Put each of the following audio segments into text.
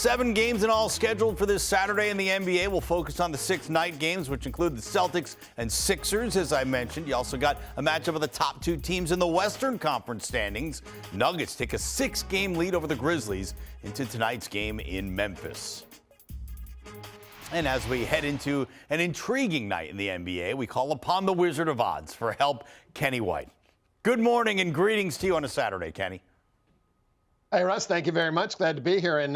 7 games in all scheduled for this Saturday in the NBA. We'll focus on the 6 night games, which include the Celtics and Sixers, as I mentioned. You also got a matchup of the top 2 teams in the Western Conference standings. Nuggets take a 6-game lead over the Grizzlies into tonight's game in Memphis. And as we head into an intriguing night in the NBA, we call upon the Wizard of Odds for help, Kenny White. Good morning and greetings to you on a Saturday, Kenny. Hey, Russ, thank you very much. Glad to be here. And,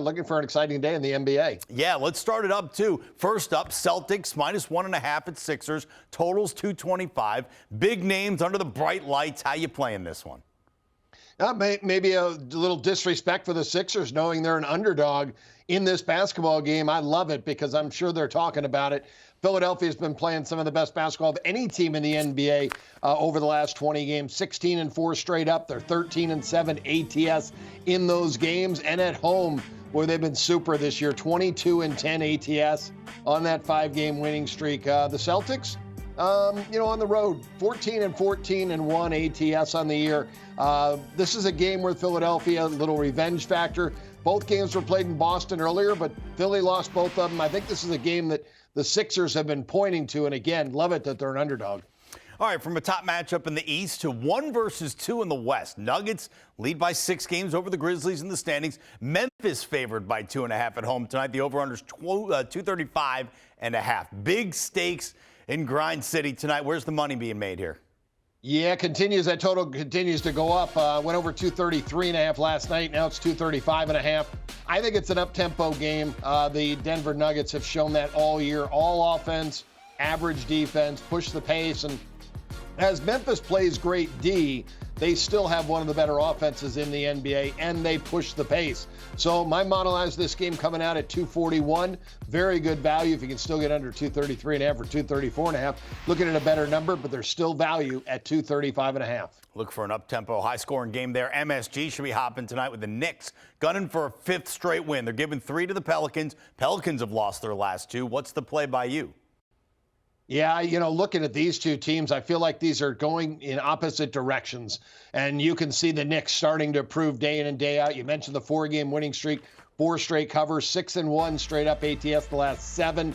looking for an exciting day in the NBA. Yeah, let's start it up, too. First up, Celtics -1.5 at Sixers. Totals 225. Big names under the bright lights. How you playing this one? Maybe a little disrespect for the Sixers, knowing they're an underdog in this basketball game. I love it because I'm sure they're talking about it. Philadelphia's been playing some of the best basketball of any team in the NBA over the last 20 games. 16-4 straight up. They're 13-7 ATS in those games. And at home, where they've been super this year, 22-10 ATS on that 5-game winning streak. The Celtics, on the road, 14-14-1 ATS on the year. This is a game where Philadelphia, a little revenge factor. Both games were played in Boston earlier, but Philly lost both of them. I think this is a game that the Sixers have been pointing to, and again, love it that they're an underdog. All right, from a top matchup in the East to 1 versus 2 in the West. Nuggets lead by 6 games over the Grizzlies in the standings. Memphis favored by 2.5 at home tonight. The over-under's 235.5. Big stakes in Grind City tonight. Where's the money being made here? Yeah, that total continues to go up. Went over 233.5 last night. Now it's 235.5. I think it's an up-tempo game. The Denver Nuggets have shown that all year. All offense, average defense, push the pace. And as Memphis plays great D, they still have one of the better offenses in the NBA, and they push the pace. So my model has this game coming out at 241. Very good value if you can still get under 233.5 or 234.5. Looking at a better number, but there's still value at 235.5. Look for an up-tempo, high-scoring game there. MSG should be hopping tonight with the Knicks, gunning for a 5th straight win. They're giving 3 to the Pelicans. Pelicans have lost their last 2. What's the play by you? Yeah, looking at these 2 teams, I feel like these are going in opposite directions. And you can see the Knicks starting to improve day in and day out. You mentioned the 4-game winning streak, 4 straight covers, 6-1 straight up ATS the last 7.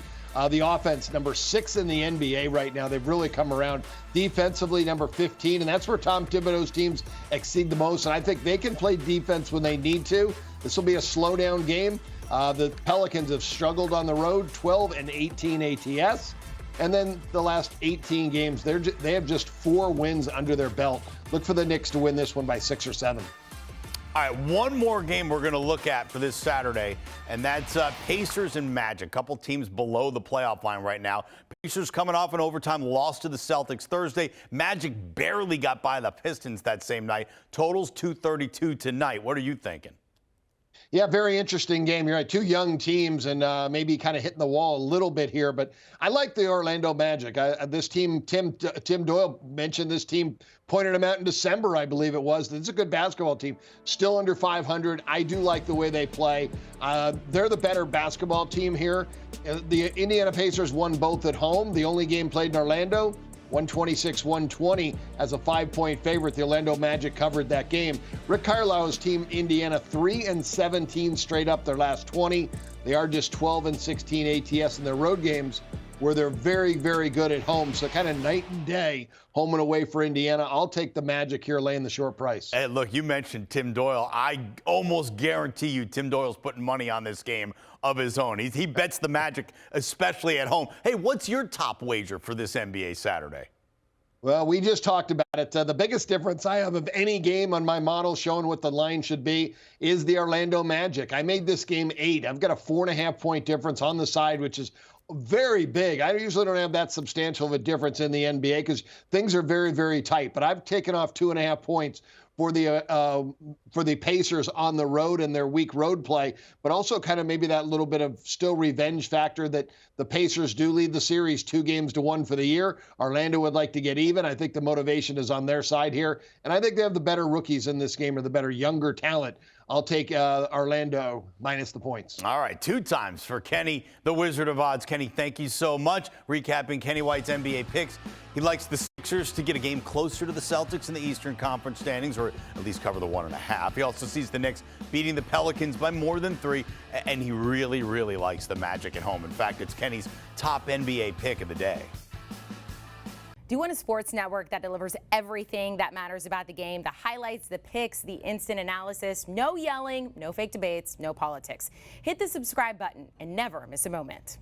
The offense, number 6 in the NBA right now. They've really come around. Defensively, number 15, and that's where Tom Thibodeau's teams exceed the most. And I think they can play defense when they need to. This will be a slowdown game. The Pelicans have struggled on the road, 12-18 ATS. And then the last 18 games, they have just 4 wins under their belt. Look for the Knicks to win this one by 6 or 7. All right, one more game we're going to look at for this Saturday, and that's Pacers and Magic. A couple teams below the playoff line right now. Pacers coming off an overtime loss to the Celtics Thursday. Magic barely got by the Pistons that same night. Totals 232 tonight. What are you thinking? Yeah, very interesting game. You're right, 2 young teams and maybe kind of hitting the wall a little bit here. But I like the Orlando Magic. This team, Tim Doyle mentioned this team, pointed them out in December, I believe it was. It's a good basketball team, still under 500. I do like the way they play. They're the better basketball team here. The Indiana Pacers won both at home. The only game played in Orlando, 126-120 as a 5-point favorite. The Orlando Magic covered that game. Rick Carlisle's team, Indiana, 3-17 straight up their last 20. They are just 12-16 ATS in their road games, where they're very, very good at home. So kind of night and day, home and away for Indiana. I'll take the Magic here, laying the short price. Hey, look, you mentioned Tim Doyle. I almost guarantee you Tim Doyle's putting money on this game of his own. He bets the Magic, especially at home. Hey, what's your top wager for this NBA Saturday? Well, we just talked about it. The biggest difference I have of any game on my model showing what the line should be is the Orlando Magic. I made this game 8. I've got a 4.5-point difference on the side, which is very big. I usually don't have that substantial of a difference in the NBA because things are very, very tight. But I've taken off 2.5 points for the Pacers on the road and their weak road play, but also kind of maybe that little bit of still revenge factor that the Pacers do lead the series 2-1 for the year. Orlando would like to get even. I think the motivation is on their side here, and I think they have the better rookies in this game or the better younger talent. I'll take Orlando minus the points. All right, 2 times for Kenny, the Wizard of Odds. Kenny, thank you so much. Recapping Kenny White's NBA picks. He likes the Sixers to get a game closer to the Celtics in the Eastern Conference standings, or at least cover the 1.5. He also sees the Knicks beating the Pelicans by more than 3, and he really, really likes the Magic at home. In fact, it's Kenny's top NBA pick of the day. Do you want a sports network that delivers everything that matters about the game? The highlights, the picks, the instant analysis, no yelling, no fake debates, no politics. Hit the subscribe button and never miss a moment.